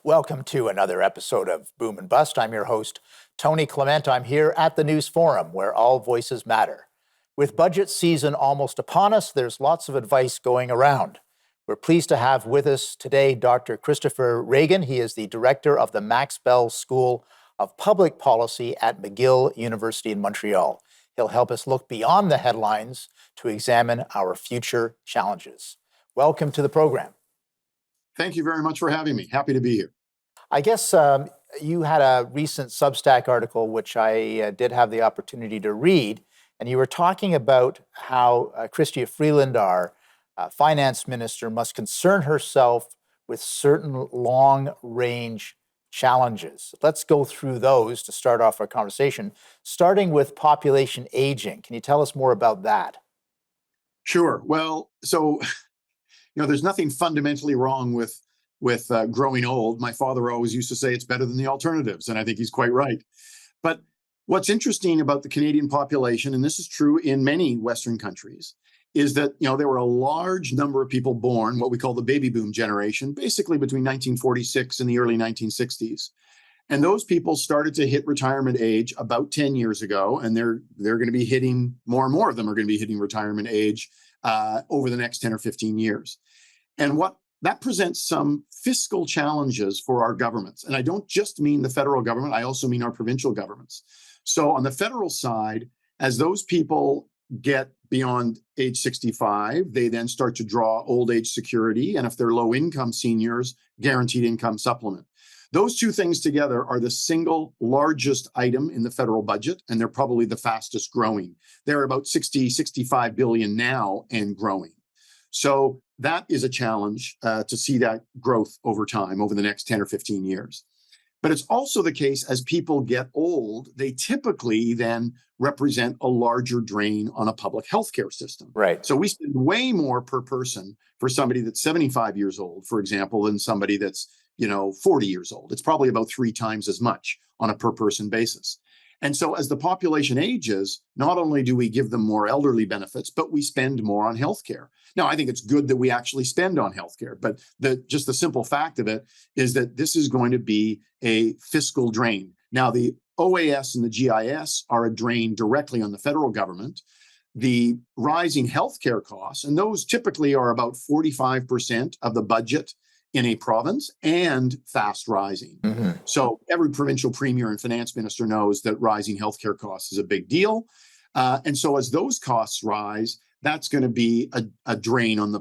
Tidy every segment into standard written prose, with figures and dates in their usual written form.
Welcome to another episode of Boom and Bust. I'm your host, Tony Clement. I'm here at the News Forum, where all voices matter. With budget season almost upon us, there's lots of advice going around. We're pleased to have with us today Dr. Christopher Ragan. He is the director of the Max Bell School of Public Policy at McGill University in Montreal. He'll help us look beyond the headlines to examine our future challenges. Welcome to the program. Thank you very much for having me. Happy to be here. I guess you had a recent Substack article, which I did have the opportunity to read, and you were talking about how Chrystia Freeland, our finance minister, must concern herself with certain long-range challenges. Let's go through those to start off our conversation, starting with population aging. Can you tell us more about that? Sure. Well, so, there's nothing fundamentally wrong with growing old. My father always used to say it's better than the alternatives, and I think he's quite right. But what's interesting about the Canadian population, and this is true in many Western countries, is that there were a large number of people born, what we call the baby boom generation, basically between 1946 and the early 1960s. And those people started to hit retirement age about 10 years ago, and they're going to be hitting, more and more of them are going to be hitting retirement age over the next 10 or 15 years. And what that presents some fiscal challenges for our governments. And I don't just mean the federal government, I also mean our provincial governments. So on the federal side, as those people get beyond age 65, they then start to draw old age security. And if they're low income seniors, guaranteed income supplement. Those two things together are the single largest item in the federal budget, and they're probably the fastest growing. They're about 65 billion now and growing. So that is a challenge to see that growth over time, over the next 10 or 15 years. But it's also the case as people get old, they typically then represent a larger drain on a public healthcare system. Right. So we spend way more per person for somebody that's 75 years old, for example, than somebody that's 40 years old. It's probably about 3 times as much on a per person basis. And so as the population ages, not only do we give them more elderly benefits, but we spend more on healthcare. Now, I think it's good that we actually spend on healthcare, but just the simple fact of it is that this is going to be a fiscal drain. Now, the OAS and the GIS are a drain directly on the federal government. The rising healthcare costs, and those typically are about 45% of the budget in a province, and fast rising. Mm-hmm. So every provincial premier and finance minister knows that rising healthcare costs is a big deal. And so as those costs rise, that's going to be a drain on the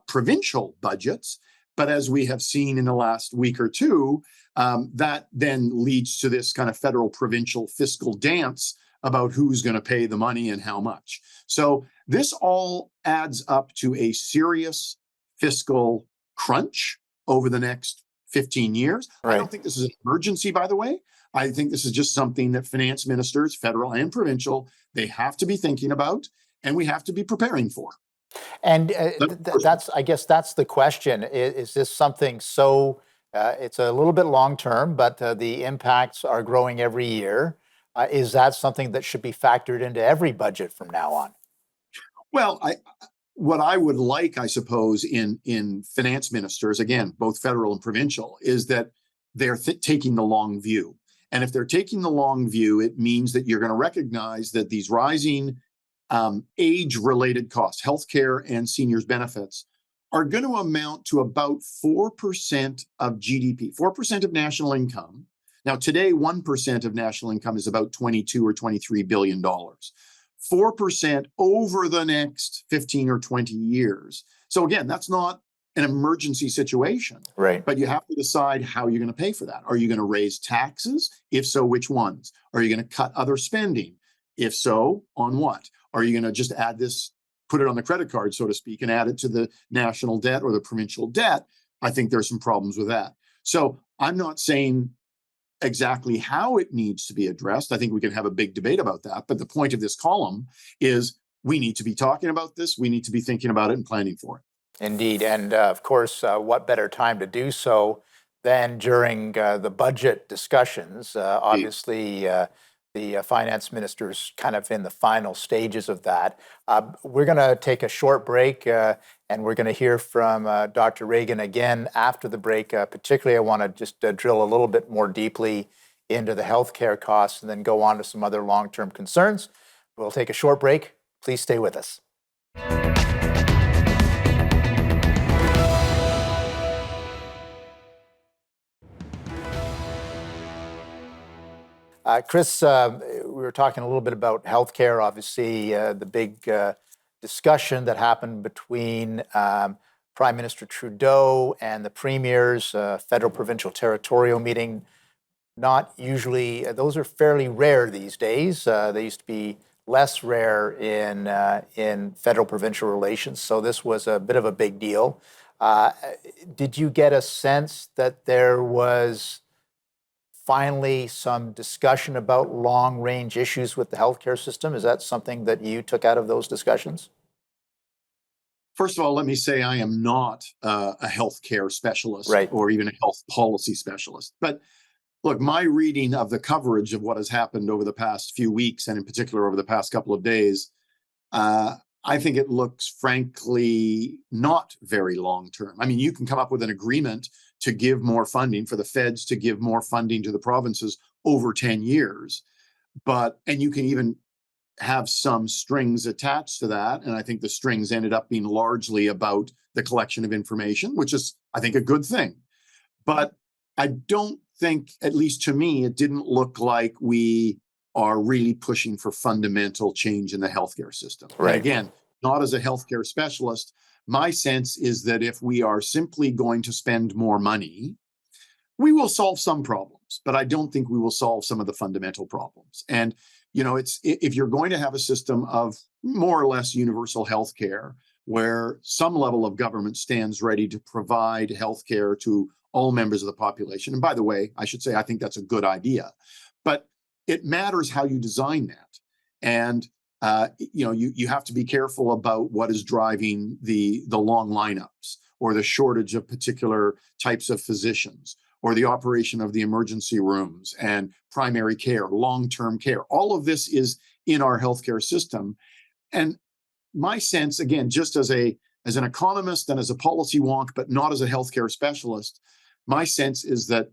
provincial budgets. But as we have seen in the last week or two, that then leads to this kind of federal provincial fiscal dance about who's going to pay the money and how much. So this all adds up to a serious fiscal crunch over the next 15 years. Right. I don't think this is an emergency, by the way. I think this is just something that finance ministers, federal and provincial, they have to be thinking about, and we have to be preparing for. And I guess that's the question. Is this something it's a little bit long-term, but the impacts are growing every year. Is that something that should be factored into every budget from now on? Well, what I would like, I suppose, in finance ministers, again, both federal and provincial, is that they're taking the long view. And if they're taking the long view, it means that you're going to recognize that these rising age-related costs, healthcare and seniors benefits, are going to amount to about 4% of GDP, 4% of national income. Now, today, 1% of national income is about $22 or $23 billion. 4% over the next 15 or 20 years. So again, that's not an emergency situation, right? But you have to decide how you're going to pay for that. Are you going to raise taxes? If so, which ones? Are you going to cut other spending? If so, on what? Are you going to just add this, put it on the credit card, so to speak, and add it to the national debt or the provincial debt? I think there's some problems with that. So I'm not saying exactly how it needs to be addressed. I think we can have a big debate about that. But the point of this column is we need to be talking about this. We need to be thinking about it and planning for it. Indeed. And of course, what better time to do so than during the budget discussions? Obviously, The finance minister's kind of in the final stages of that. We're going to take a short break, and we're going to hear from Dr. Ragan again after the break. Particularly, I want to just drill a little bit more deeply into the healthcare costs and then go on to some other long-term concerns. We'll take a short break. Please stay with us. Chris, we were talking a little bit about healthcare. Obviously, the big discussion that happened between Prime Minister Trudeau and the premiers, federal, provincial, territorial meeting. Not usually; those are fairly rare these days. They used to be less rare in federal provincial relations. So this was a bit of a big deal. Did you get a sense that there was finally some discussion about long-range issues with the healthcare system? Is that something that you took out of those discussions? First of all, let me say I am not a healthcare specialist, Right. or even a health policy specialist. But look, my reading of the coverage of what has happened over the past few weeks, and in particular over the past couple of days, I think it looks, frankly, not very long-term. I mean, you can come up with an agreement to give more funding, for the feds to give more funding to the provinces over 10 years. And you can even have some strings attached to that. And I think the strings ended up being largely about the collection of information, which is, I think, a good thing. But I don't think, at least to me, it didn't look like we are really pushing for fundamental change in the healthcare system. Right. And again, not as a healthcare specialist, my sense is that if we are simply going to spend more money, we will solve some problems, but I don't think we will solve some of the fundamental problems. And, if you're going to have a system of more or less universal healthcare, where some level of government stands ready to provide healthcare to all members of the population, and by the way, I should say, I think that's a good idea, but it matters how you design that. And you have to be careful about what is driving the long lineups, or the shortage of particular types of physicians, or the operation of the emergency rooms and primary care, long-term care. All of this is in our healthcare system. And my sense, again, just as an economist and as a policy wonk, but not as a healthcare specialist, my sense is that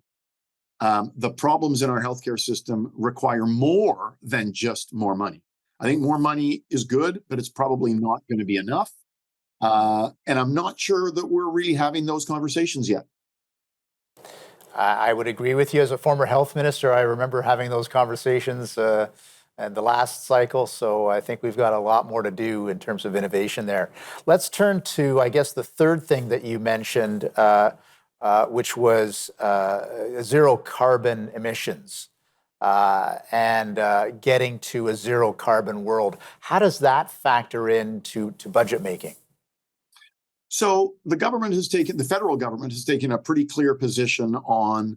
the problems in our healthcare system require more than just more money. I think more money is good, but it's probably not going to be enough. And I'm not sure that we're really having those conversations yet. I would agree with you. As a former health minister, I remember having those conversations at the last cycle. So I think we've got a lot more to do in terms of innovation there. Let's turn to, I guess, the third thing that you mentioned, which was zero carbon emissions and getting to a zero carbon world. How does that factor into budget making? So the federal government has taken a pretty clear position on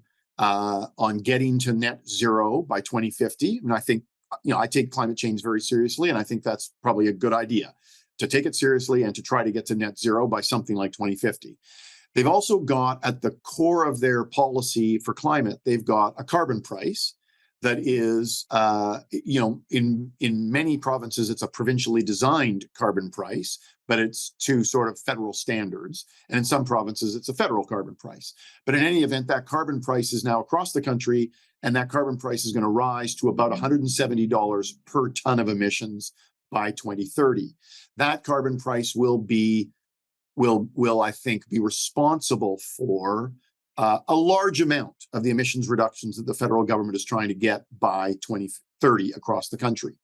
getting to net zero by 2050. And I think, I take climate change very seriously, and I think that's probably a good idea, to take it seriously and to try to get to net zero by something like 2050. They've also got, at the core of their policy for climate, they've got a carbon price that is, in many provinces, it's a provincially designed carbon price, but it's to sort of federal standards. And in some provinces, it's a federal carbon price. But in any event, that carbon price is now across the country, and that carbon price is going to rise to about $170 per ton of emissions by 2030. That carbon price will, I think, be responsible for a large amount of the emissions reductions that the federal government is trying to get by 2030 across the country.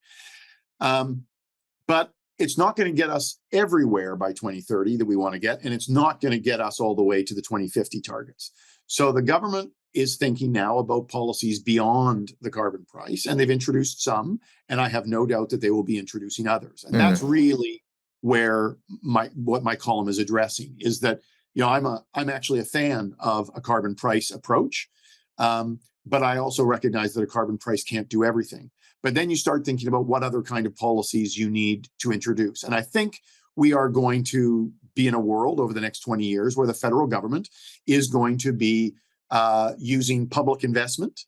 But it's not going to get us everywhere by 2030 that we want to get, and it's not going to get us all the way to the 2050 targets. So the government is thinking now about policies beyond the carbon price, and they've introduced some, and I have no doubt that they will be introducing others. And that's really where what my column is addressing, is that I'm actually a fan of a carbon price approach, but I also recognize that a carbon price can't do everything. But then you start thinking about what other kind of policies you need to introduce. And I think we are going to be in a world over the next 20 years where the federal government is going to be using public investment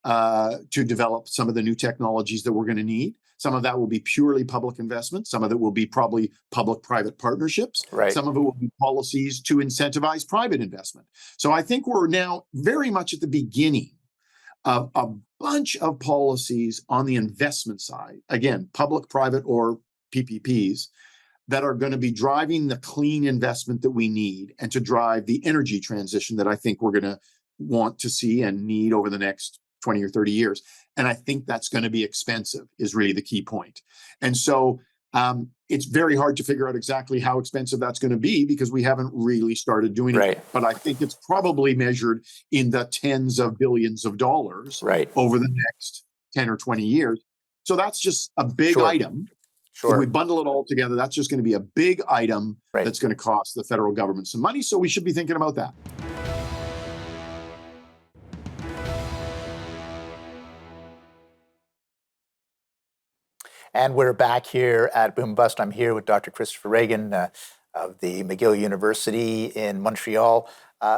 to develop some of the new technologies that we're going to need. Some of that will be purely public investment. Some of it will be probably public-private partnerships. Right. Some of it will be policies to incentivize private investment. So I think we're now very much at the beginning of a bunch of policies on the investment side, again, public, private, or PPPs, that are going to be driving the clean investment that we need and to drive the energy transition that I think we're going to want to see and need over the next 20 or 30 years. And I think that's going to be expensive, is really the key point. And so it's very hard to figure out exactly how expensive that's going to be because we haven't really started doing it. But I think it's probably measured in the tens of billions of dollars over the next 10 or 20 years. So that's just a big item. If we bundle it all together, that's just going to be a big item that's going to cost the federal government some money. So we should be thinking about that. And we're back here at Boom Bust. I'm here with Dr. Christopher Ragan of the McGill University in Montreal.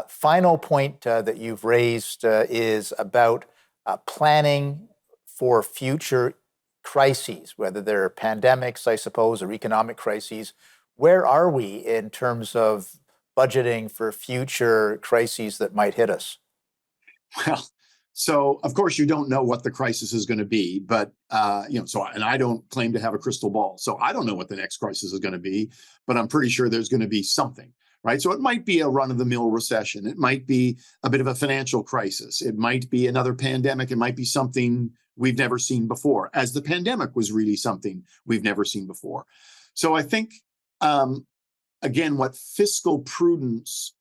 Final point that you've raised is about planning for future crises, whether they're pandemics, I suppose, or economic crises. Where are we in terms of budgeting for future crises that might hit us? Well, so of course you don't know what the crisis is going to be, but and I don't claim to have a crystal ball, so I don't know what the next crisis is going to be, but I'm pretty sure there's going to be something, right? So it might be a run-of-the-mill recession, it might be a bit of a financial crisis, it might be another pandemic, it might be something we've never seen before, as the pandemic was really something we've never seen before. So I think again, what fiscal prudence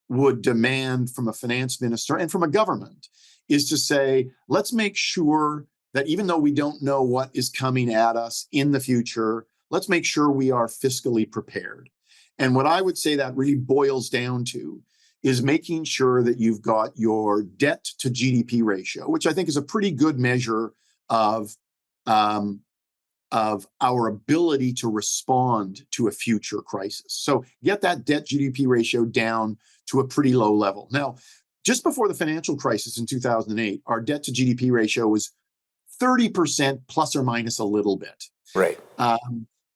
would demand from a finance minister and from a government is to say, let's make sure that even though we don't know what is coming at us in the future, let's make sure we are fiscally prepared. And what I would say that really boils down to is making sure that you've got your debt to GDP ratio, which I think is a pretty good measure of our ability to respond to a future crisis. So get that debt GDP ratio down to a pretty low level. Now, just before the financial crisis in 2008, our debt to GDP ratio was 30% plus or minus a little bit. Right.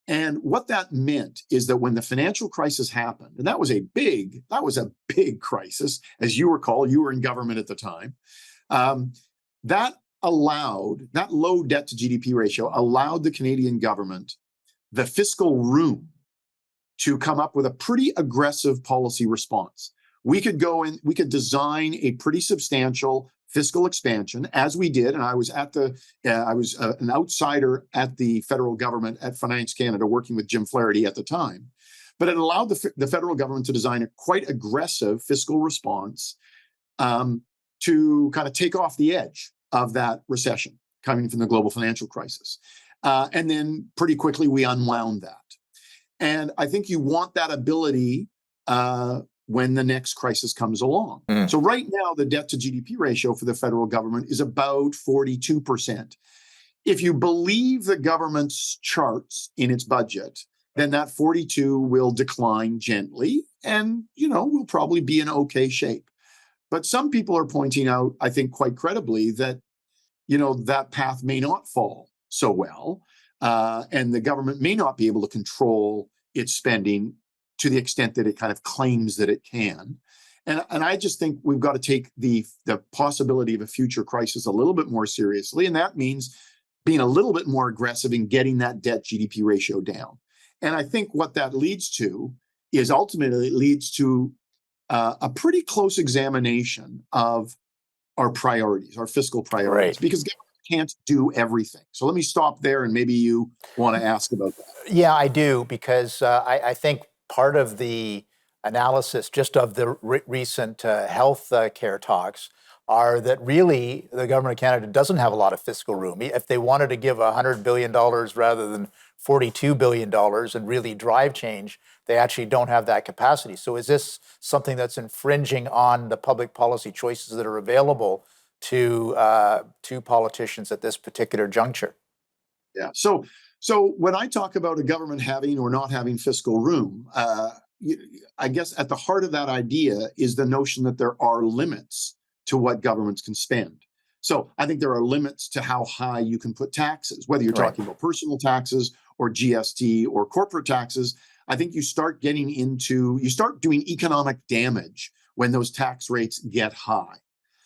And what that meant is that when the financial crisis happened, and that was a big crisis, as you recall, you were in government at the time, that low debt to GDP ratio allowed the Canadian government the fiscal room to come up with a pretty aggressive policy response. We could go in, we could design a pretty substantial fiscal expansion, as we did, and I was an outsider at the federal government at Finance Canada, working with Jim Flaherty at the time. But it allowed the federal government to design a quite aggressive fiscal response to kind of take off the edge of that recession coming from the global financial crisis. And then pretty quickly we unwound that. And I think you want that ability when the next crisis comes along. So right now, the debt to GDP ratio for the federal government is about 42%. If you believe the government's charts in its budget, then that 42 will decline gently and, we'll probably be in okay shape. But some people are pointing out, I think quite credibly, that, that path may not fall so well, and the government may not be able to control its spending to the extent that it kind of claims that it can. And I just think we've got to take the possibility of a future crisis a little bit more seriously. And that means being a little bit more aggressive in getting that debt GDP ratio down. And I think what that leads to is ultimately it leads to a pretty close examination of our priorities, our fiscal priorities, because government can't do everything. So let me stop there, and maybe you want to ask about that. Yeah, I do, because I think part of the analysis just of the recent health care talks are that really the government of Canada doesn't have a lot of fiscal room. If they wanted to give $100 billion rather than $42 billion and really drive change, they actually don't have that capacity. So is this something that's infringing on the public policy choices that are available to politicians at this particular juncture? Yeah. So when I talk about a government having or not having fiscal room, I guess at the heart of that idea is the notion that there are limits to what governments can spend. So I think there are limits to how high you can put taxes, whether you're Right. talking about personal taxes or GST or corporate taxes. I think you start doing economic damage when those tax rates get high.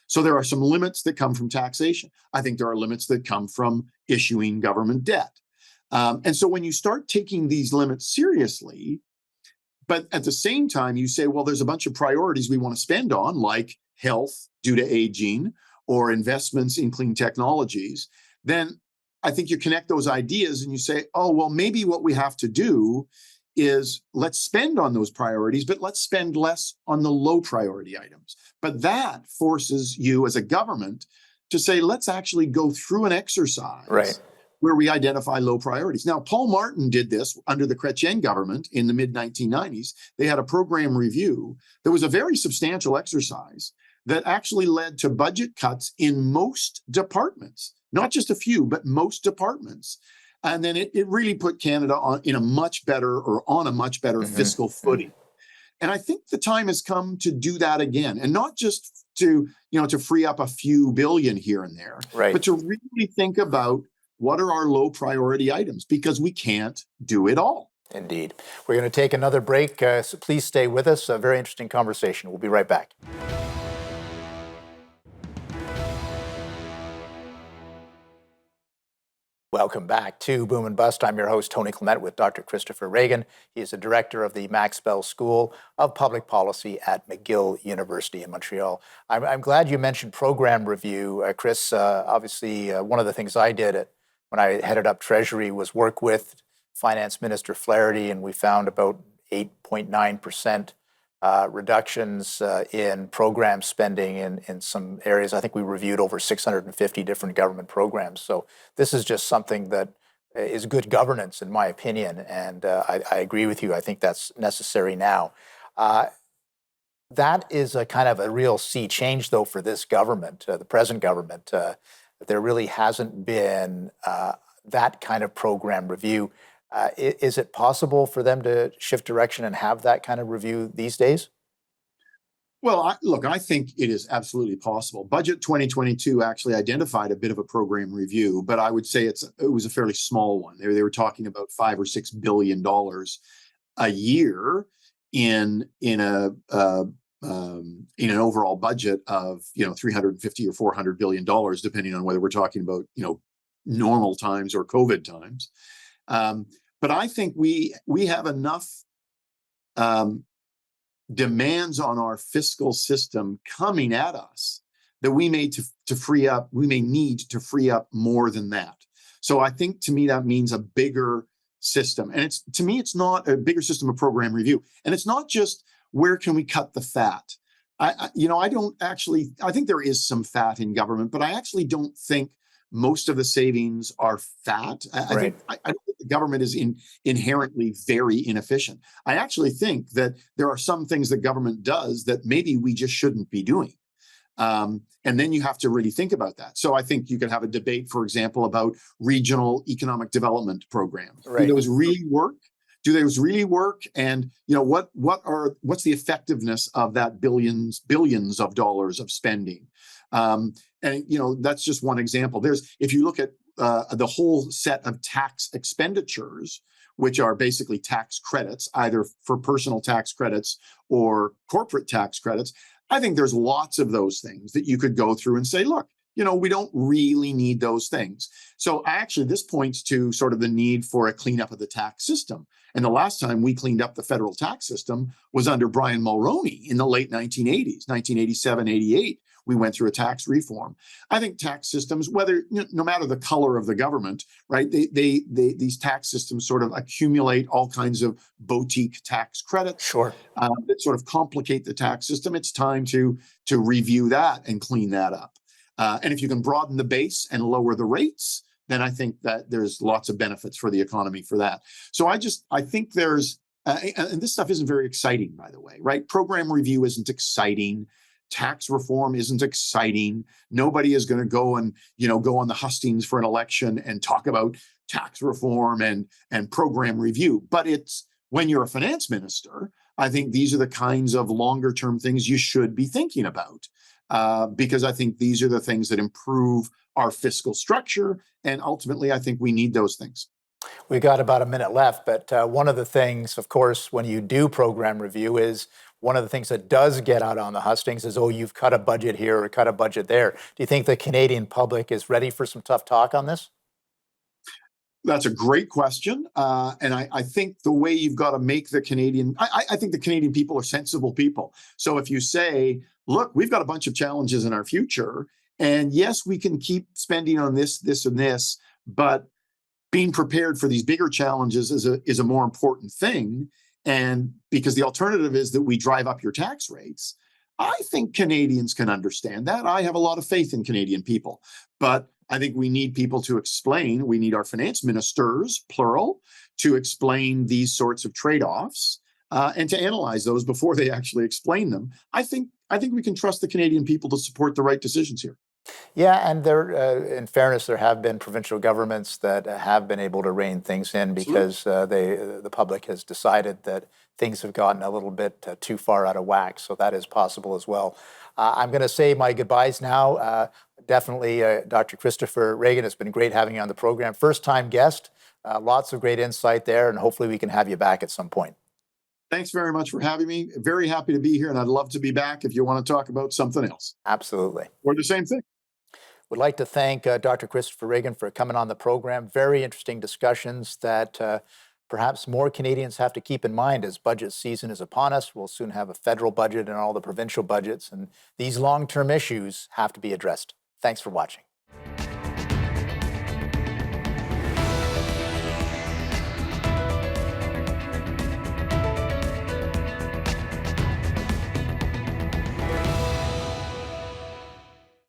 So there are some limits that come from taxation. I think there are limits that come from issuing government debt. And so when you start taking these limits seriously, but at the same time, you say, well, there's a bunch of priorities we want to spend on, like health due to aging or investments in clean technologies, then I think you connect those ideas and you say, oh, well, maybe what we have to do is let's spend on those priorities, but let's spend less on the low priority items. But that forces you as a government to say, let's actually go through an exercise Right. where we identify low priorities. Now, Paul Martin did this under the Chrétien government in the mid-1990s. They had a program review. There was a very substantial exercise that actually led to budget cuts in most departments, not just a few, but most departments. And then it really put Canada on a much better fiscal footing. And I think the time has come to do that again, and not just to free up a few billion here and there, Right. but to really think about what are our low priority items, because we can't do it all. Indeed. We're going to take another break, so please stay with us. A very interesting conversation. We'll be right back. Welcome back to Boom and Bust. I'm your host, Tony Clement, with Dr. Christopher Ragan. He is the director of the Max Bell School of Public Policy at McGill University in Montreal. I'm glad you mentioned program review, Chris. Obviously, one of the things I did when I headed up Treasury was work with Finance Minister Flaherty, and we found about 8.9% reductions in program spending in some areas. I think we reviewed over 650 different government programs. So this is just something that is good governance, in my opinion, and I agree with you. I think that's necessary now. That is a kind of a real sea change, though, for this government, the present government. There really hasn't been that kind of program review. Is it possible for them to shift direction and have that kind of review these days? Well, I think it is absolutely possible. Budget 2022 actually identified a bit of a program review, but I would say it was a fairly small one. They were talking about $5 or $6 billion a year in an overall budget of $350 or $400 billion, depending on whether we're talking about normal times or COVID times. But I think we have enough demands on our fiscal system coming at us that we may need to free up more than that. So I think, to me, that means a bigger system. And to me, it's not a bigger system of program review. And it's not just where can we cut the fat. I think there is some fat in government, but I actually don't think most of the savings are fat. I don't think the government is inherently very inefficient. I actually think that there are some things that government does that maybe we just shouldn't be doing. And then you have to really think about that. So I think you could have a debate, for example, about regional economic development programs. Right. Do those really work? And what's the effectiveness of that billions of dollars of spending? And that's just one example. If you look at the whole set of tax expenditures, which are basically tax credits, either for personal tax credits or corporate tax credits, I think there's lots of those things that you could go through and say, look, we don't really need those things. So actually, this points to sort of the need for a cleanup of the tax system. And the last time we cleaned up the federal tax system was under Brian Mulroney in the late 1980s, 1987, 88. We went through a tax reform. I think tax systems, no matter the color of the government, right? These tax systems sort of accumulate all kinds of boutique tax credits. Sure. That sort of complicate the tax system. It's time to review that and clean that up. And if you can broaden the base and lower the rates, then I think that there's lots of benefits for the economy for that. So I think there's, and this stuff isn't very exciting, by the way, right? Program review isn't exciting. Tax reform isn't exciting. Nobody is going to go on the hustings for an election and talk about tax reform and program review. But when you're a finance minister, I think these are the kinds of longer term things you should be thinking about. because I think these are the things that improve our fiscal structure. And ultimately, I think we need those things. We got about a minute left, but one of the things, of course, when you do program review is one of the things that does get out on the hustings is, oh, you've cut a budget here or cut a budget there. Do you think the Canadian public is ready for some tough talk on this? That's a great question. And I think the way you've got to make the I think the Canadian people are sensible people. So if you say, look, we've got a bunch of challenges in our future, and yes, we can keep spending on this, this, and this, but being prepared for these bigger challenges is a more important thing. And because the alternative is that we drive up your tax rates, I think Canadians can understand that. I have a lot of faith in Canadian people, but I think we need people to explain. We need our finance ministers, plural, to explain these sorts of trade-offs and to analyze those before they actually explain them. I think we can trust the Canadian people to support the right decisions here. Yeah, and there, in fairness, there have been provincial governments that have been able to rein things in because the public has decided that things have gotten a little bit too far out of whack. So that is possible as well. I'm going to say my goodbyes now. Definitely, Dr. Christopher Ragan, it's been great having you on the program. First-time guest, lots of great insight there, and hopefully we can have you back at some point. Thanks very much for having me. Very happy to be here, and I'd love to be back if you want to talk about something else. Absolutely. Or the same thing. Would like to thank Dr. Christopher Ragan for coming on the program. Very interesting discussions that perhaps more Canadians have to keep in mind as budget season is upon us. We'll soon have a federal budget and all the provincial budgets, and these long-term issues have to be addressed. Thanks for watching.